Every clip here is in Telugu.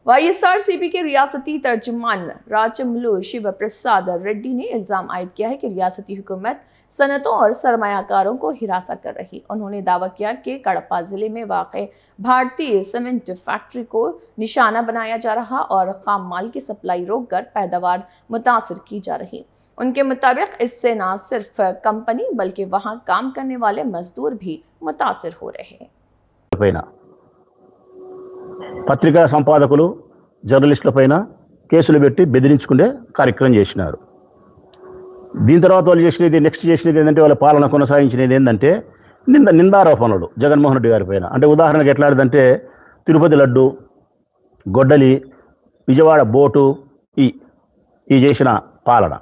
वाईएसआरसीपी के रियासती तर्जुमान राजमुलु शिव प्रसाद रेड्डी ने इल्जाम आयद किया है कि रियासती हुकूमत सनतों और सरमायाकारों को हिरासा कर रही। उन्होंने दावा किया कि कड़पा जिले में वाक़े भारतीय सीमेंट फैक्ट्री को निशाना बनाया जा रहा और खाम माल की सप्लाई रोककर पैदावार मुतासिर की जा रही। उनके मुताबिक इससे न सिर्फ कंपनी बल्कि वहां काम करने वाले मजदूर भी मुतासिर हो रहे हैं। పత్రికా సంపాదకులు జర్నలిస్టుల పైన కేసులు పెట్టి బెదిరించుకునే కార్యక్రమం చేసినారు. దీని తర్వాత వాళ్ళు నెక్స్ట్ చేసినది ఏంటంటే వాళ్ళ పాలన కొనసాగించినది ఏంటంటే నిందారోపణలు జగన్మోహన్ రెడ్డి గారి పైన. అంటే ఉదాహరణకు ఎట్లాంటిదంటే తిరుపతి లడ్డు, గొడ్డలి, విజయవాడ బోటు ఈ చేసిన పాలన.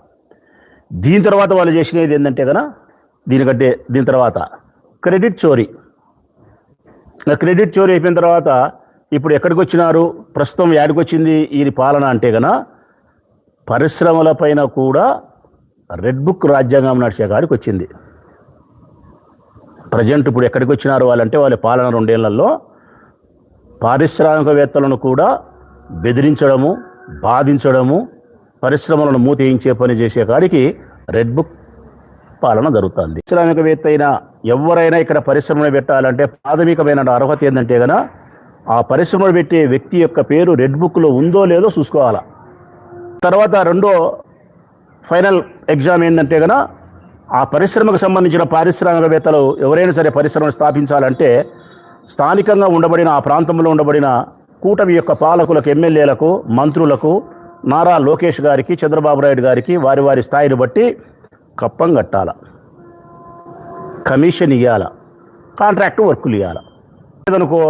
దీని తర్వాత వాళ్ళు చేసినది ఏంటంటే కదా దీని తర్వాత క్రెడిట్ చోరీ అయిపోయిన తర్వాత ఇప్పుడు ఎక్కడికి వచ్చినారు, ప్రస్తుతం యాడికి వచ్చింది ఈ పాలన అంటే కన్నా పరిశ్రమల పైన కూడా రెడ్ బుక్ రాజ్యాంగం నడిచే కాడికి వచ్చింది. ప్రజెంట్ ఇప్పుడు ఎక్కడికి వచ్చినారు వాళ్ళంటే వాళ్ళ పాలన 2 ఏళ్లలో పారిశ్రామికవేత్తలను కూడా బెదిరించడము, బాధించడము, పరిశ్రమలను మూతేయించే పని చేసే కాడికి రెడ్ బుక్ పాలన జరుగుతుంది. పారిశ్రామికవేత్త అయినా ఎవరైనా ఇక్కడ పరిశ్రమను పెట్టాలంటే ప్రాథమికమైన అర్హత ఏంటంటే కన్నా ఆ పరిశ్రమను పెట్టే వ్యక్తి యొక్క పేరు రెడ్ బుక్లో ఉందో లేదో చూసుకోవాలా. తర్వాత రెండో ఫైనల్ ఎగ్జామ్ ఏంటంటే కన్నా ఆ పరిశ్రమకు సంబంధించిన పారిశ్రామికవేత్తలు ఎవరైనా సరే పరిశ్రమను స్థాపించాలంటే స్థానికంగా ఉండబడిన ఆ ప్రాంతంలో ఉండబడిన కూటమి యొక్క పాలకులకు, ఎమ్మెల్యేలకు, మంత్రులకు, నారా లోకేష్ గారికి, చంద్రబాబు నాయుడు గారికి వారి స్థాయిని బట్టి కప్పం కట్టాల, కమిషన్ ఇవ్వాల, కాంట్రాక్టు వర్కులు ఇవ్వాల. లేదనుకో